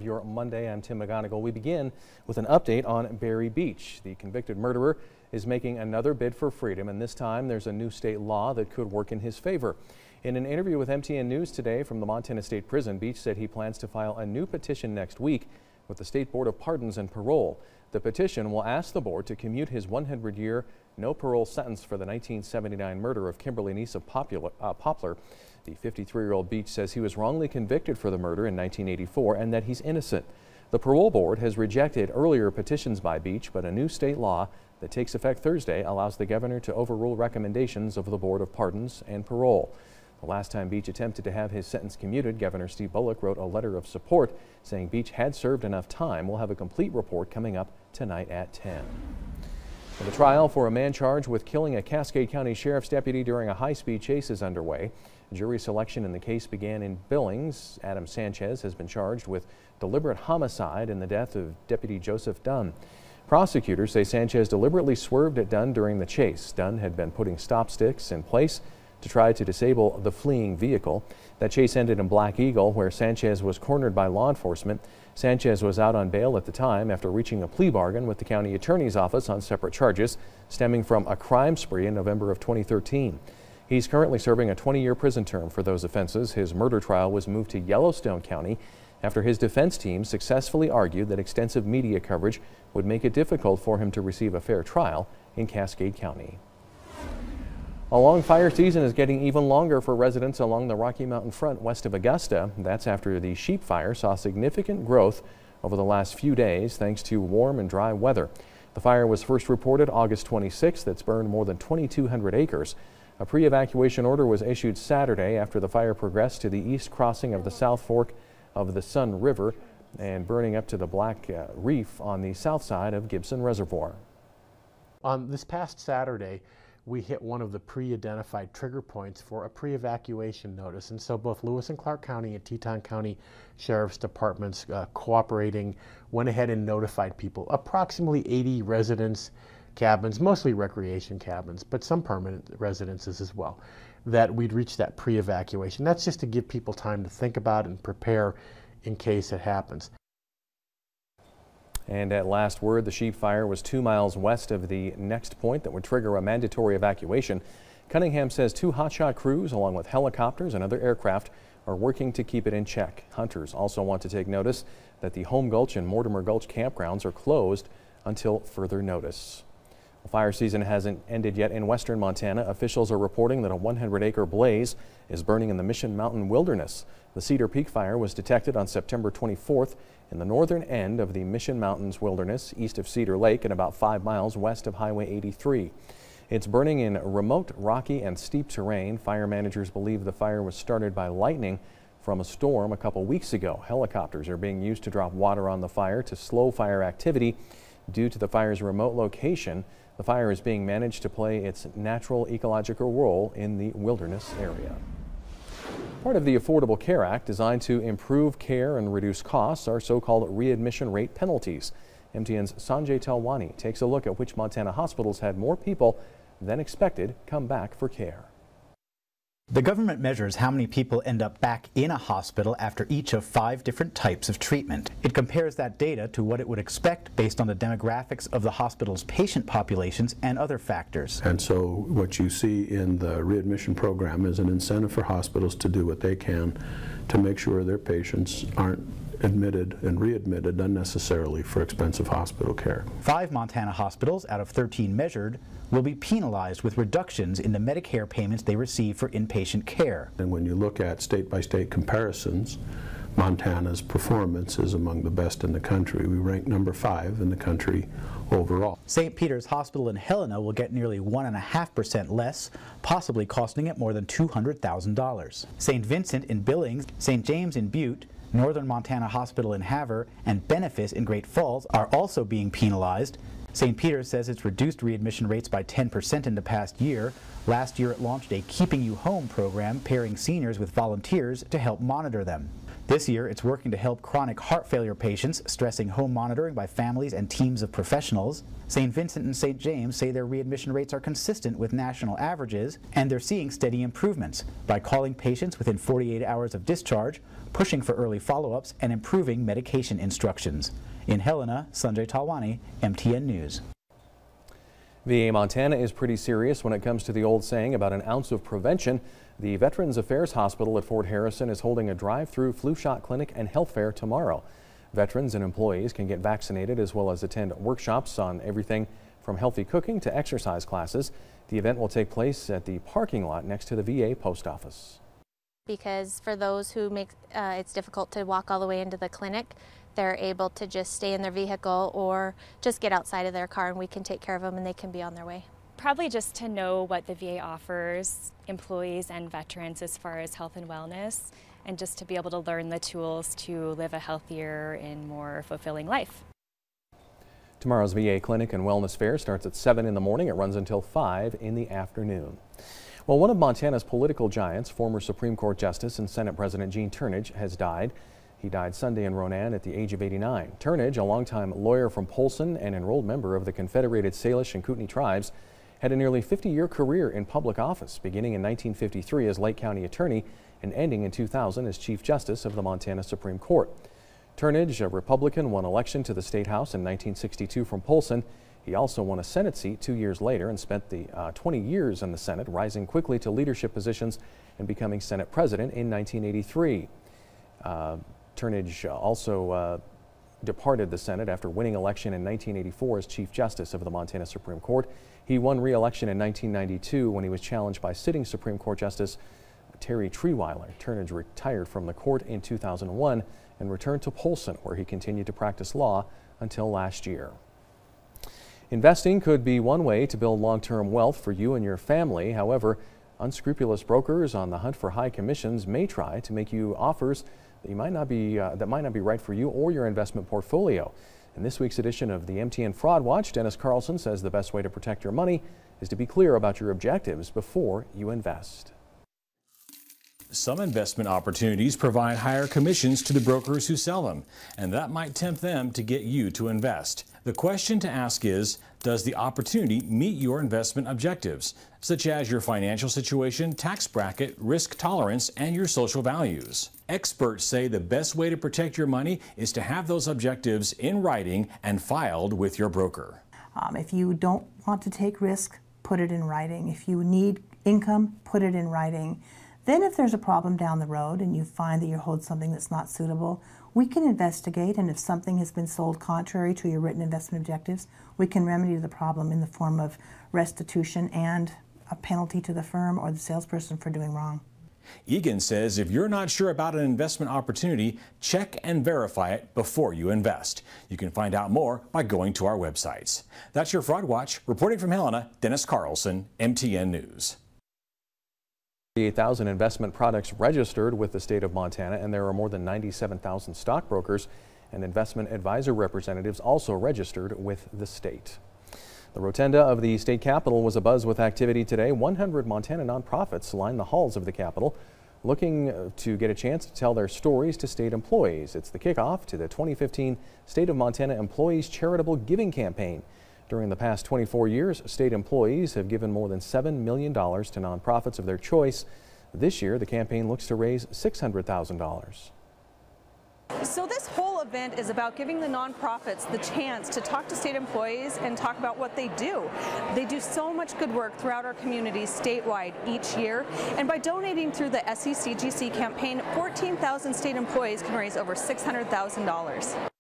Your Monday, I'm Tim McGonigal. We begin with an update on Berry Beach. The convicted murderer is making another bid for freedom, and this time there's a new state law that could work in his favor. In an interview with MTN News today from the Montana State Prison, Beach said he plans to file a new petition next week with the State Board of Pardons and Parole. The petition will ask the board to commute his 100-year no parole sentence for the 1979 murder of Kimberly Nisa Poplar. The 53-year-old Beach says he was wrongly convicted for the murder in 1984 and that he's innocent. The parole board has rejected earlier petitions by Beach, but a new state law that takes effect Thursday allows the governor to overrule recommendations of the Board of Pardons and Parole. The last time Beach attempted to have his sentence commuted, Governor Steve Bullock wrote a letter of support saying Beach had served enough time. We'll have a complete report coming up tonight at 10. The trial for a man charged with killing a Cascade County Sheriff's deputy during a high-speed chase is underway. Jury selection in the case began in Billings. Adam Sanchez has been charged with deliberate homicide in the death of Deputy Joseph Dunn. Prosecutors say Sanchez deliberately swerved at Dunn during the chase. Dunn had been putting stop sticks in place to try to disable the fleeing vehicle. That chase ended in Black Eagle, where Sanchez was cornered by law enforcement. Sanchez was out on bail at the time after reaching a plea bargain with the county attorney's office on separate charges stemming from a crime spree in November of 2013. He's currently serving a 20-year prison term for those offenses. His murder trial was moved to Yellowstone County after his defense team successfully argued that extensive media coverage would make it difficult for him to receive a fair trial in Cascade County. A long fire season is getting even longer for residents along the Rocky Mountain front west of Augusta. That's after the sheep fire saw significant growth over the last few days thanks to warm and dry weather. The fire was first reported August 26th. It's burned more than 2,200 acres. A pre-evacuation order was issued Saturday after the fire progressed to the east crossing of the South Fork of the Sun River and burning up to the Black Reef on the south side of Gibson Reservoir. On this past Saturday, we hit one of the pre-identified trigger points for a pre-evacuation notice, and so both Lewis and Clark County and Teton County Sheriff's Departments cooperating went ahead and notified people. Approximately 80 residence cabins, mostly recreation cabins, but some permanent residences as well, that we'd reach that pre-evacuation. That's just to give people time to think about and prepare in case it happens. And at last word, the sheep fire was 2 miles west of the next point that would trigger a mandatory evacuation. Cunningham says 2 hotshot crews, along with helicopters and other aircraft, are working to keep it in check. Hunters also want to take notice that the Home Gulch and Mortimer Gulch campgrounds are closed until further notice. The fire season hasn't ended yet in western Montana. Officials are reporting that a 100-acre blaze is burning in the Mission Mountain wilderness. The Cedar Peak fire was detected on September 24th in the northern end of the Mission Mountains wilderness, east of Cedar Lake and about 5 miles west of Highway 83. It's burning in remote, rocky and steep terrain. Fire managers believe the fire was started by lightning from a storm a couple weeks ago. Helicopters are being used to drop water on the fire to slow fire activity. Due to the fire's remote location, the fire is being managed to play its natural ecological role in the wilderness area. Part of the Affordable Care Act, designed to improve care and reduce costs, are so-called readmission rate penalties. MTN's Sanjay Talwani takes a look at which Montana hospitals had more people than expected come back for care. The government measures how many people end up back in a hospital after each of 5 different types of treatment. It compares that data to what it would expect based on the demographics of the hospital's patient populations and other factors. And so what you see in the readmission program is an incentive for hospitals to do what they can to make sure their patients aren't admitted and readmitted unnecessarily for expensive hospital care. 5 Montana hospitals out of 13 measured will be penalized with reductions in the Medicare payments they receive for inpatient care. And when you look at state-by-state comparisons, Montana's performance is among the best in the country. We rank number 5 in the country overall. St. Peter's Hospital in Helena will get nearly 1.5% less, possibly costing it more than $200,000. St. Vincent in Billings, St. James in Butte, Northern Montana Hospital in Havre, and Benefice in Great Falls are also being penalized. St. Peter's says it's reduced readmission rates by 10% in the past year. Last year it launched a Keeping You Home program, pairing seniors with volunteers to help monitor them. This year, it's working to help chronic heart failure patients, stressing home monitoring by families and teams of professionals. St. Vincent and St. James say their readmission rates are consistent with national averages, and they're seeing steady improvements by calling patients within 48 hours of discharge, pushing for early follow-ups, and improving medication instructions. In Helena, Sanjay Talwani, MTN News. VA Montana is pretty serious when it comes to the old saying about an ounce of prevention. The Veterans Affairs Hospital at Fort Harrison is holding a drive-through flu shot clinic and health fair tomorrow. Veterans and employees can get vaccinated as well as attend workshops on everything from healthy cooking to exercise classes. The event will take place at the parking lot next to the VA post office. Because for those who make it's difficult to walk all the way into the clinic, they're able to just stay in their vehicle or just get outside of their car and we can take care of them and they can be on their way. Probably just to know what the VA offers employees and veterans as far as health and wellness, and just to be able to learn the tools to live a healthier and more fulfilling life. Tomorrow's VA Clinic and Wellness Fair starts at 7 in the morning. It runs until 5 in the afternoon. Well, one of Montana's political giants, former Supreme Court Justice and Senate President Gene Tournage, has died. He died Sunday in Ronan at the age of 89. Tournage, a longtime lawyer from Polson and enrolled member of the Confederated Salish and Kootenai tribes, had a nearly 50-year career in public office, beginning in 1953 as Lake County Attorney and ending in 2000 as Chief Justice of the Montana Supreme Court. Tournage, a Republican, won election to the State House in 1962 from Polson. He also won a Senate seat 2 years later and spent the 20 years in the Senate, rising quickly to leadership positions and becoming Senate President in 1983. Tournage also departed the Senate after winning election in 1984 as Chief Justice of the Montana Supreme Court. He won re-election in 1992 when he was challenged by sitting Supreme Court Justice Terry Treeweiler. Tournage retired from the court in 2001 and returned to Polson, where he continued to practice law until last year. Investing could be one way to build long-term wealth for you and your family. However, unscrupulous brokers on the hunt for high commissions may try to make you offers that might not be right for you or your investment portfolio. In this week's edition of the MTN Fraud Watch, Dennis Carlson says the best way to protect your money is to be clear about your objectives before you invest. Some investment opportunities provide higher commissions to the brokers who sell them, and that might tempt them to get you to invest. The question to ask is, does the opportunity meet your investment objectives, such as your financial situation, tax bracket, risk tolerance, and your social values? Experts say the best way to protect your money is to have those objectives in writing and filed with your broker. If you don't want to take risk, put it in writing. If you need income, put it in writing. Then if there's a problem down the road and you find that you're holding something that's not suitable, we can investigate, and if something has been sold contrary to your written investment objectives, we can remedy the problem in the form of restitution and a penalty to the firm or the salesperson for doing wrong. Egan says if you're not sure about an investment opportunity, check and verify it before you invest. You can find out more by going to our websites. That's your Fraud Watch. Reporting from Helena, Dennis Carlson, MTN News. 38,000 investment products registered with the state of Montana, and there are more than 97,000 stockbrokers and investment advisor representatives also registered with the state. The rotunda of the state capitol was abuzz with activity today. 100 Montana nonprofits lined the halls of the capitol, looking to get a chance to tell their stories to state employees. It's the kickoff to the 2015 State of Montana Employees Charitable Giving Campaign. During the past 24 years, state employees have given more than $7 million to nonprofits of their choice. This year, the campaign looks to raise $600,000. So this whole event is about giving the nonprofits the chance to talk to state employees and talk about what they do. They do so much good work throughout our communities statewide each year, and by donating through the SECGC campaign, 14,000 state employees can raise over $600,000.